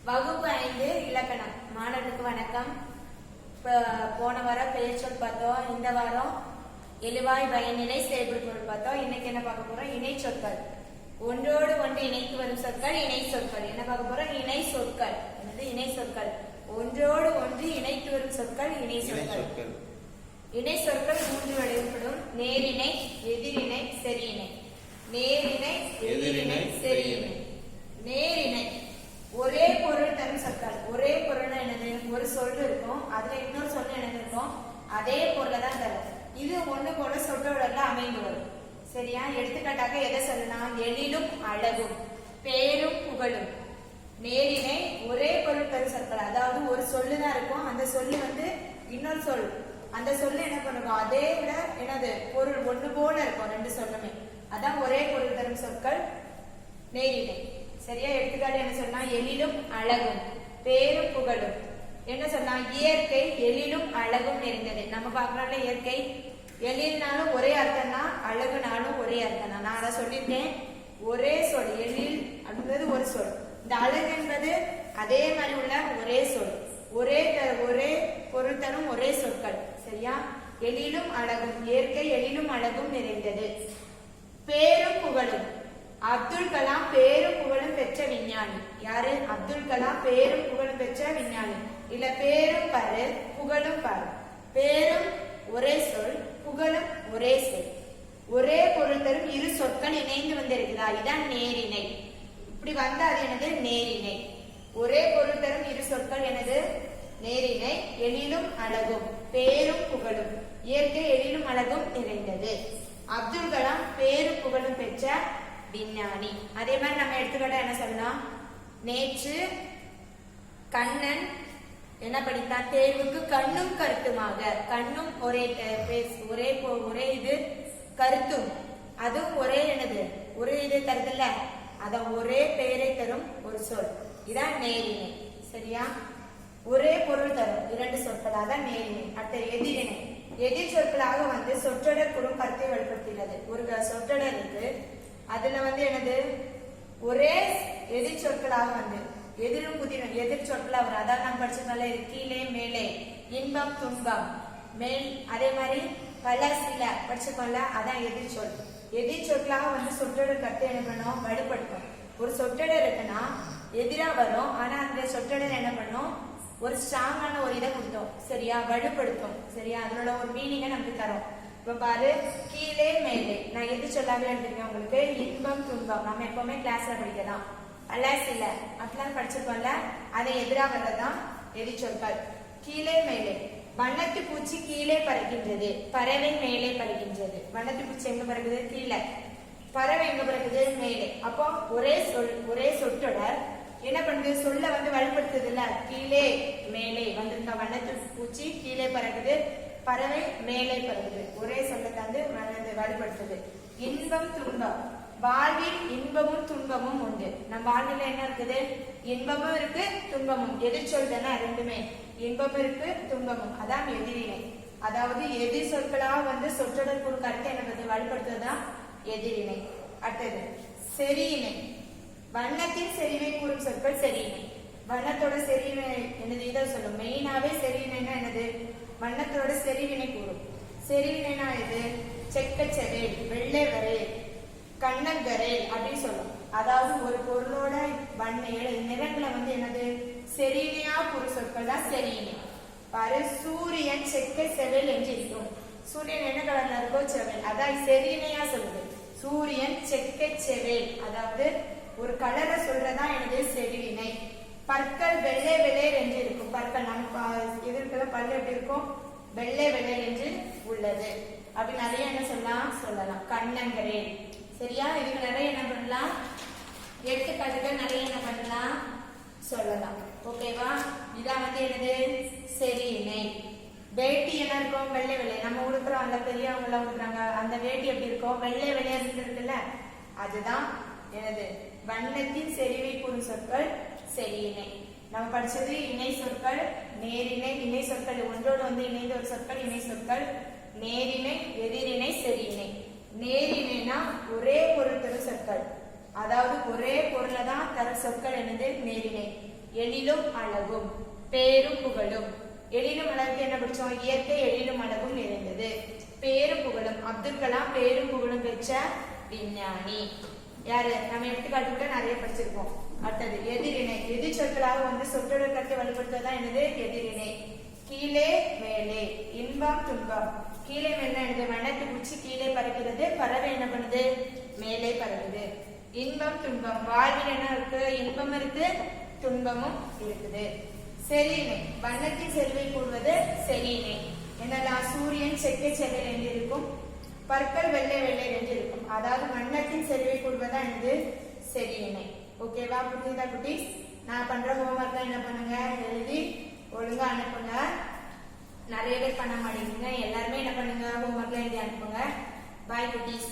வகுப்பு 5 இலக்கணம். மாணவர்களுக்கு வணக்கம். போன வாரம் பெயர்ச்சொல் பார்த்தோம். இந்த வாரம் எழுவாய் பயனிலை செயல்படு பொருள் பார்த்தோம். இன்னைக்கு என்ன பார்க்க போறோம்? இணை சொற்கள். ஒன்றோடு ஒன்று இணைத்து வரும் சொற்கள் இணை சொற்கள். என்ன பார்க்க போறோம்? இணை சொற்கள். என்னது? இணை சொற்கள். ஒன்றோடு ஒன்று இணைத்து வரும் சொற்கள் இணை சொற்கள். இணை சொற்கள் 3 வகைப்படும்: நேரிணை, எதிரிணை, செரியிணை. நேரிணை, எதிரிணை, செரியிணை. நேரிணை ஒரே பொருள் தரும் சொற்கள். ஒரே பொருள் என்னது? ஒரு சொல் இருக்கும், அதுல இன்னொரு சொல் என்னது இருக்கும், அதே பொருளை தான் தரும். இது ஒண்ணு போல சொற்றொடர்ல அமைந்து வரும். சரியா? எடுத்துக்காட்டாக எதை சொல்லலாம்? எழிலும் அழகும், பேரும் புகழும். நேரிணை ஒரே பொருள் தரும் சொற்கள். அதாவது ஒரு சொல்லுதான் இருக்கும், அந்த சொல்லு இன்னொரு சொல், அந்த சொல்லு என்ன பண்ணுறோம், அதே விட என்னது பொருள் ஒண்ணு போல இருக்கும் ரெண்டு சொல்லுமே. அதான் ஒரே பொருள் தரும் சொற்கள் நேரிணை. சரியா? எடுத்துக்காட்டு என்ன சொன்னா? எழிலும் அழகும், பேரும் புகழும். என்ன சொன்னா? இயற்கை எழிலும் அழகும் நிறைந்தது. நம்ம பாக்குறோம்ல, இயற்கை எழில்னாலும் ஒரே அர்த்தம் தான், அழகுனாலும் ஒரே அர்த்தம் தான். நான் அதை சொல்லியிருக்கேன். ஒரே சொல் எழில் அப்படின்றது ஒரு சொல், இந்த அழகு என்பது அதே மாதிரி உள்ள ஒரே சொல், ஒரே பொருள் தரும் ஒரே சொற்கள். சரியா? எழிலும் அழகும், இயற்கை எழிலும் அழகும் நிறைந்தது. பேரும் புகழும். அப்துல் கலாம் பேரும் புகழும் பெற்ற விஞ்ஞானி. யாரு? அப்துல் கலாம் பேரும் புகழும் பெற்ற விஞ்ஞானி. இல்ல பேரும் பாரு, புகழும் பாரு. பேரும் ஒரே சொல், புகழும் ஒரே சொல். ஒரே பொருள் தரும் இரு சொற்கள் இணைந்து வந்திருக்குதா? இதான் நேரிணை. இப்படி வந்தா அது என்னது? நேரிணை. ஒரே பொருள் தரும் இரு சொற்கள் என்னது? நேரிணை. எழிலும் அழகும், பேரும் புகழும், இயற்கை எழிலும் அழகும் நிறைந்தது. அப்துல் கலாம் பேரும் புகழும் பெற்ற விஞ்ஞானி. அதே மாதிரி நம்ம எடுத்துக்கிட்டா என்ன சொல்லலாம்? நேற்று கண்ணன் என்ன படித்தான்? தேர்வுக்கு கண்ணும் கருத்துமாக. கண்ணும் ஒரே இது, கருத்தும் அதுவும் ஒரே என்னது? ஒரே இது தருதுல்ல, அத ஒரே பெயரை தரும் ஒரு சொல். இதான் நேரிணை. சரியா? ஒரே பொருள் தரும் இரண்டு சொற்கள், அதான் நேரிணை. அடுத்த எதிரிணை. எதிர் சொற்களாக சொற்றொடர் கூறும் கருத்தை வெளிப்படுத்துகிறது. ஒரு சொற்றொடர் இருக்கு, அதுல என்னது? ஒரே எதிர் சொற்களாக எதிரும் புதிரும் எதிர் சொற்களா வரும். அதான் நம்ம படிச்சோம்ல, கீழே மேலே, இன்பம் துன்பம், மேல். அதே மாதிரி பல சில படிச்சுக்கோல, அதான் எதிர் சொல். எதிர் சொற்களாக சொற்றொடர் கருத்தை என்ன பண்ணும்? வலுப்படுத்தும். ஒரு சொற்றொடர் இருக்குன்னா எதிரா வரும், ஆனா அந்த சொற்றொடர் என்ன பண்ணும்? ஒரு ஸ்ட்ராங்கான ஒரு இதை கொடுத்தோம். சரியா? வலுப்படுத்தும். சரியா? அதனோட ஒரு மீனிங்கை நமக்கு தரும். இப்ப பாரு, கீழே மேலே. நான் எது சொல்லாமே எடுத்துருக்கேன் உங்களுக்கு. இன்பம் துன்பம் நம்ம எப்பவுமே கிளாஸ்ல படிக்கலாம். அலாஸ் இல்ல அப்படிலாம் படிச்சிருக்கோம்ல, அதை எதிராக வர்றதுதான் எதிர் சொற்கள். கீழே மேலே. வண்ணத்து பூச்சி கீழே பறக்கின்றது, பறவை மேலே பறக்கின்றது. வண்ணத்து பூச்சி எங்க பறக்குது? கீழே. பறவை எங்க பறக்குது? மேலே. அப்போ ஒரே சொல், ஒரே சொற்றொடர் என்ன பண்ணுது? சொல்ல வலுப்படுத்துது இல்ல. கீழே மேலே வந்திருக்க வண்ணத்து பூச்சி கீழே பறக்குது, பறவை மேலே பறக்குது. ஒரே சொல்ல வலுப்படுத்துது. இன்பம் துன்பம். வாழ்வில் இன்பமும் துன்பமும் உண்டு. நம்ம வாழ்வில் என்ன இருக்குது? இன்பமும் இருக்கு, துன்பமும். எதிர் சொல் தானே ரெண்டுமே. இன்பமும் இருக்கு, துன்பமும். அதான் எதிரிணை. அதாவது எதிர் சொற்களாக சொற்றொடர் கூறும் கருத்தை என்ன வலுப்படுத்துவதுதான் எதிரிணை. அடுத்தது செரியிணை. வண்ணத்தின் செறிவை கூறும் சொற்கள் செரியிணை. வண்ணத்தோட செறிவினை என்னது? இதை சொல்லும். மெயினாவே செரிவினைனா என்னது? வண்ணத்தோட செறிவினை கூறும். செறிவினைனா எது? செக்கச்செவேல், வெள்ளை வரேல், கண்ணங்கரேல் அப்படின்னு சொல்லும். அதாவது ஒரு பொருளோட நிறங்களை என்னது? செறிவினையா கூறும் சொற்கள் தான் செரியினை. பாரு, சூரியன் செக்கை செவேல் என்று இருக்கும். சூரியன் என்ன கலர்ல இருக்கோ? செவேல். அதான் செரிவினையா சொல்லுது. சூரியன் செக்கை செவேல், அதாவது ஒரு கலரை சொல்றதா என்னது? செறிவினை. பற்கள் வெள்ளை வெள்ளையர் என்று இருக்கும். பற்கள் நம்ம எதிர்க்கிற பல்லு எப்படி இருக்கும்? வெள்ளை வெள்ளையர் என்று உள்ளது. அப்படி நிறைய என்ன சொல்லலாம். கண்ணங்கரேல். சரியா? இதுக்கு நிறைய என்ன பண்ணலாம்? எடுத்துக்காட்டுகள் நிறைய என்ன பண்ணலாம்? சொல்லலாம். ஓகேவா? இதான் என்னது? செரியினை. வேட்டி என்ன இருக்கும்? வெள்ளை வெள்ளை. நம்ம உடுக்குறோம், அந்த பெரியவங்க எல்லாம் உடுக்குறாங்க, அந்த வேட்டி எப்படி இருக்கும்? வெள்ளை வெள்ளையர் இருக்குல்ல, அதுதான் எனது வண்ணத்தின் செறிவை கூறும் சொற்கள் செரியிணை. நம்ம படிச்சது இணை சொற்கள், நேரிணை. இணை சொற்கள் ஒன்றோடு இணைந்த ஒரு சொற்கள் இணை சொற்கள். நேரிணை, எதிரிணை, செரியிணை. நேரிணைனா ஒரே பொருள் தரும் சொற்கள், அதாவது ஒரே பொருளை தான் தரும் சொற்கள் என்னது? நேரிணை. எழிலும் அழகும், பேரும் புகழும். எழிலும் அழகுக்கு என்ன படிச்சோம்? இயற்கை எழிலும் அழகும் நிறைந்தது. பேரும் புகழும், அப்துல் கலாம் பேரும் புகழும் பெற்ற விஞ்ஞானி. யாரு? நம்ம எடுத்துக்காட்டுல நிறைய படிச்சிருக்கோம். அடுத்தது எதிரிணை. எதிர் சொற்களாக வந்து சொற்றொடர் கருத்தை வலுப்படுத்துவதுதான் என்னது? எதிரிணை. கீழே மேலே, இன்பம் துன்பம். கீழே மேல என்னது? வண்ணத்து பூச்சி கீழே பறக்கிறது, பறவை என்ன பண்ணுது? மேலே பறக்குது. இன்பம் துன்பம், வாழ்வில் என்ன இருக்கு? இன்பம் இருக்கு, துன்பமும் இருக்குது. செறியினை, வண்ணத்தின் செறிவை கூடுவது செறியினை. என்னெல்லாம்? சூரியன் செக்கை செல்லை என்று இருக்கும், பற்கள் வெள்ளை வெள்ளை என்று இருக்கும். அதாவது வண்ணத்தின் செறிவை கூடுவதா என்னது? செறியினை. ஓகேவா? புரியுதா குட்டீஸ்? நான் பண்ற ஹோம்ஒர்க் தான் என்ன பண்ணுங்க, எழுதி ஒழுங்கா அனுப்புங்க. நிறைய பேர் பண்ண மாட்டேங்குங்க. எல்லாருமே என்ன பண்ணுங்க, ஹோம்ஒர்க்ல எழுதி அனுப்புங்க. பாய் குட்டீஸ்.